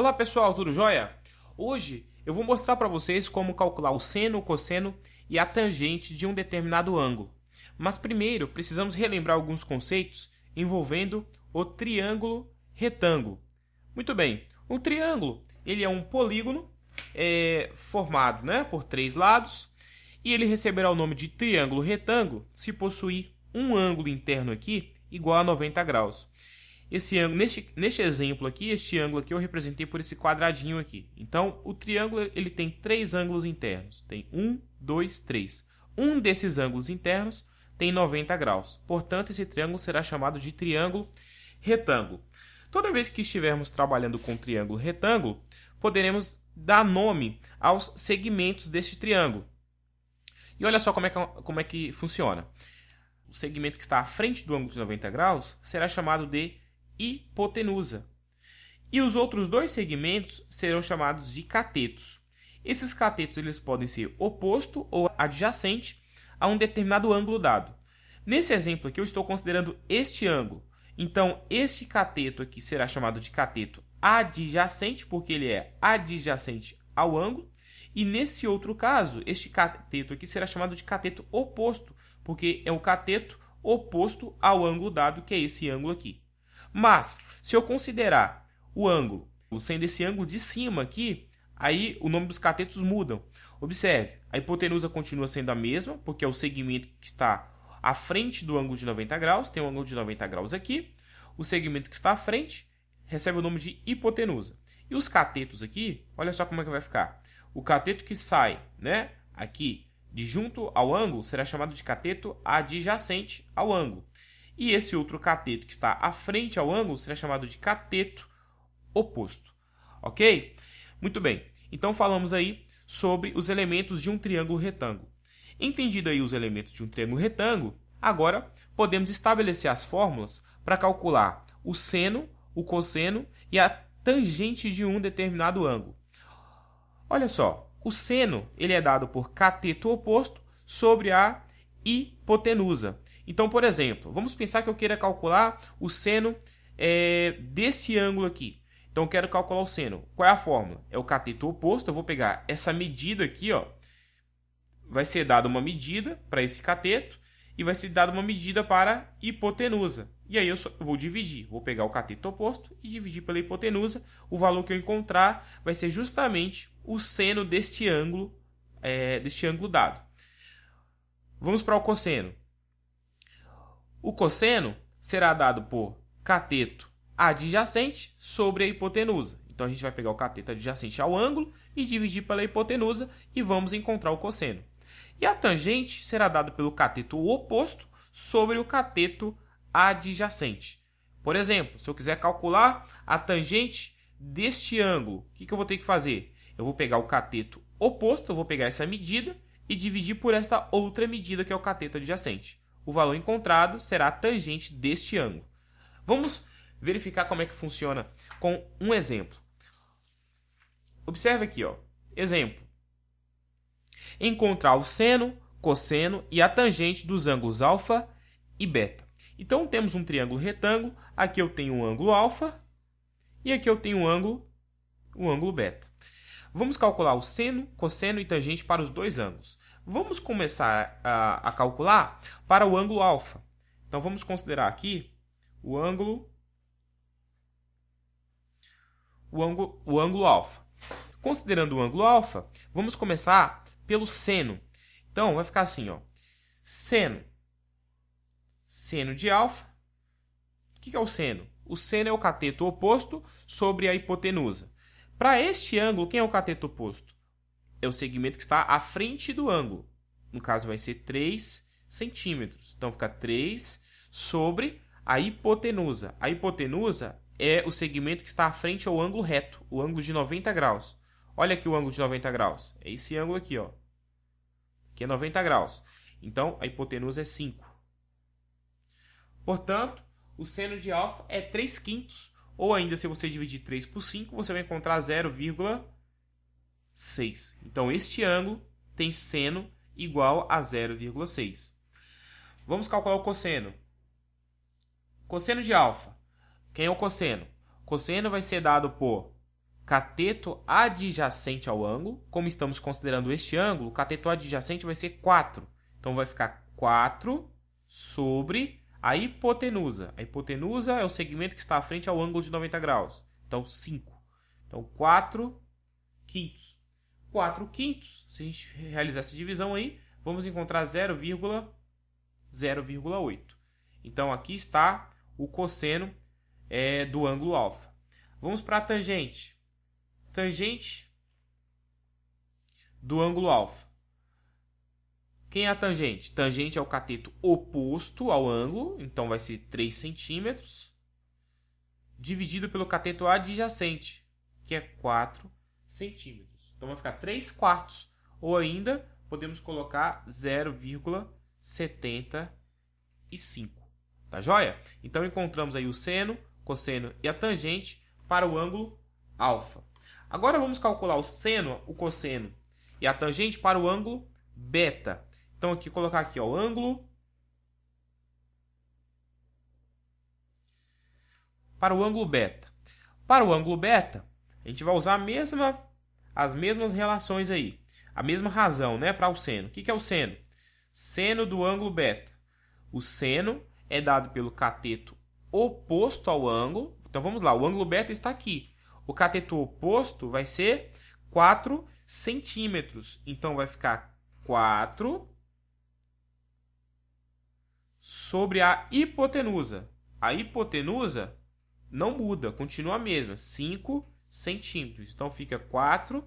Olá pessoal, tudo jóia? Hoje eu vou mostrar para vocês como calcular o seno, o cosseno e a tangente de um determinado ângulo. Mas primeiro precisamos relembrar alguns conceitos envolvendo o triângulo retângulo. Muito bem, o triângulo ele é um polígono formado por três lados e ele receberá o nome de triângulo retângulo se possuir um ângulo interno aqui igual a 90 graus. Esse ângulo, neste exemplo aqui, este ângulo aqui eu representei por esse quadradinho aqui. Então, o triângulo ele tem três ângulos internos. Tem 1, 2, 3. Um desses ângulos internos tem 90 graus. Portanto, esse triângulo será chamado de triângulo retângulo. Toda vez que estivermos trabalhando com triângulo retângulo, poderemos dar nome aos segmentos deste triângulo. E olha só como é que funciona. O segmento que está à frente do ângulo de 90 graus será chamado de hipotenusa. E os outros dois segmentos serão chamados de catetos. Esses catetos eles podem ser oposto ou adjacente a um determinado ângulo dado. Nesse exemplo aqui eu estou considerando este ângulo. Então este cateto aqui será chamado de cateto adjacente, porque ele é adjacente ao ângulo. E nesse outro caso, este cateto aqui será chamado de cateto oposto, porque é o cateto oposto ao ângulo dado, que é esse ângulo aqui. Mas, se eu considerar o ângulo sendo esse ângulo de cima aqui, aí o nome dos catetos mudam. Observe, a hipotenusa continua sendo a mesma, porque é o segmento que está à frente do ângulo de 90 graus, tem um ângulo de 90 graus aqui. O segmento que está à frente recebe o nome de hipotenusa. E os catetos aqui, olha só como é que vai ficar. O cateto que sai, aqui de junto ao ângulo será chamado de cateto adjacente ao ângulo. E esse outro cateto que está à frente ao ângulo será chamado de cateto oposto. Ok? Muito bem. Então falamos aí sobre os elementos de um triângulo retângulo. Entendido aí os elementos de um triângulo retângulo, agora podemos estabelecer as fórmulas para calcular o seno, o cosseno e a tangente de um determinado ângulo. Olha só, o seno ele é dado por cateto oposto sobre a hipotenusa. Então, por exemplo, vamos pensar que eu queira calcular o seno desse ângulo aqui. Então, eu quero calcular o seno. Qual é a fórmula? É o cateto oposto. Eu vou pegar essa medida aqui, ó. Vai ser dada uma medida para esse cateto e vai ser dada uma medida para a hipotenusa. E aí eu vou dividir. Vou pegar o cateto oposto e dividir pela hipotenusa. O valor que eu encontrar vai ser justamente o seno deste ângulo dado. Vamos para o cosseno. O cosseno será dado por cateto adjacente sobre a hipotenusa. Então, a gente vai pegar o cateto adjacente ao ângulo e dividir pela hipotenusa e vamos encontrar o cosseno. E a tangente será dada pelo cateto oposto sobre o cateto adjacente. Por exemplo, se eu quiser calcular a tangente deste ângulo, o que eu vou ter que fazer? Eu vou pegar o cateto oposto, eu vou pegar essa medida e dividir por esta outra medida que é o cateto adjacente. O valor encontrado será a tangente deste ângulo. Vamos verificar como é que funciona com um exemplo. Observe aqui, ó. Exemplo. Encontrar o seno, cosseno e a tangente dos ângulos alfa e beta. Então, temos um triângulo retângulo. Aqui eu tenho um ângulo alfa e aqui eu tenho um ângulo beta. Vamos calcular o seno, cosseno e tangente para os dois ângulos. Vamos começar a calcular para o ângulo alfa. Então, vamos considerar aqui o ângulo alfa. Considerando o ângulo alfa, vamos começar pelo seno. Então, vai ficar assim, ó. Seno de alfa. O que é o seno? O seno é o cateto oposto sobre a hipotenusa. Para este ângulo, quem é o cateto oposto? É o segmento que está à frente do ângulo. No caso, vai ser 3 centímetros. Então, fica 3 sobre a hipotenusa. A hipotenusa é o segmento que está à frente ao ângulo reto, o ângulo de 90 graus. Olha aqui o ângulo de 90 graus. É esse ângulo aqui, ó. Que é 90 graus. Então, a hipotenusa é 5. Portanto, o seno de alfa é 3/5. Ou ainda, se você dividir 3 por 5, você vai encontrar 0,6. Então, este ângulo tem seno igual a 0,6. Vamos calcular o cosseno. Cosseno de alfa. Quem é o cosseno? Cosseno vai ser dado por cateto adjacente ao ângulo. Como estamos considerando este ângulo, o cateto adjacente vai ser 4. Então, vai ficar 4 sobre a hipotenusa. A hipotenusa é o segmento que está à frente ao ângulo de 90 graus. Então, 5. Então, 4 quintos. 4 quintos, se a gente realizar essa divisão aí, vamos encontrar 0,08. Então, aqui está o cosseno do ângulo alfa. Vamos para a tangente. Tangente do ângulo alfa. Quem é a tangente? Tangente é o cateto oposto ao ângulo, então vai ser 3 centímetros, dividido pelo cateto adjacente, que é 4 centímetros. Então, vai ficar 3/4, ou ainda podemos colocar 0,75. Tá joia? Então, encontramos aí o seno, cosseno e a tangente para o ângulo alfa. Agora, vamos calcular o seno, o cosseno e a tangente para o ângulo beta. Então, aqui, colocar aqui, ó, o ângulo para o ângulo beta. Para o ângulo beta, a gente vai usar as mesmas relações aí. A mesma razão, né, para o seno. O que é o seno? Seno do ângulo beta. O seno é dado pelo cateto oposto ao ângulo. Então, vamos lá. O ângulo beta está aqui. O cateto oposto vai ser 4 centímetros. Então, vai ficar 4 sobre a hipotenusa. A hipotenusa não muda, continua a mesma, 5 centímetros. Então, fica 4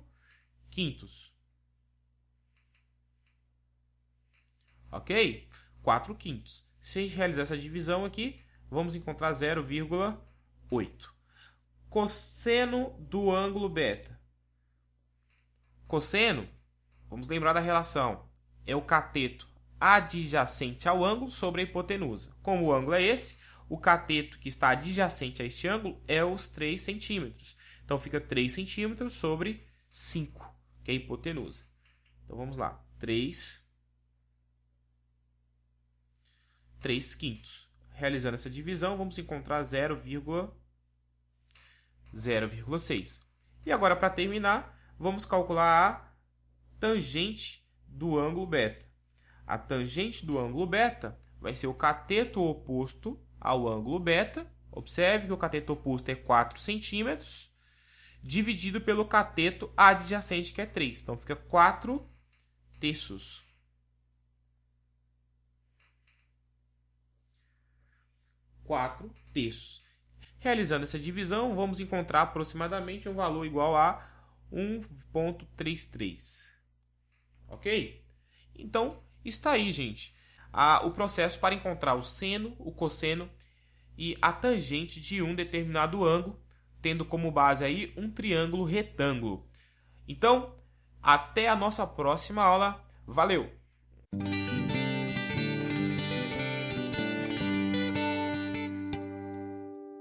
quintos. Ok? 4 quintos. Se a gente realizar essa divisão aqui, vamos encontrar 0,8. Cosseno do ângulo beta. Cosseno, vamos lembrar da relação, é o cateto adjacente ao ângulo sobre a hipotenusa. Como o ângulo é esse, o cateto que está adjacente a este ângulo é os 3 centímetros. Então, fica 3 centímetros sobre 5, que é a hipotenusa. Então, vamos lá. 3 quintos. Realizando essa divisão, vamos encontrar 0,6. E agora, para terminar, vamos calcular a tangente do ângulo beta. A tangente do ângulo beta vai ser o cateto oposto ao ângulo beta. Observe que o cateto oposto é 4 centímetros, dividido pelo cateto adjacente, que é 3. Então, fica 4 terços. 4 terços. Realizando essa divisão, vamos encontrar aproximadamente um valor igual a 1,33. Ok? Então, está aí, gente, o processo para encontrar o seno, o cosseno e a tangente de um determinado ângulo, tendo como base aí um triângulo retângulo. Então, até a nossa próxima aula. Valeu!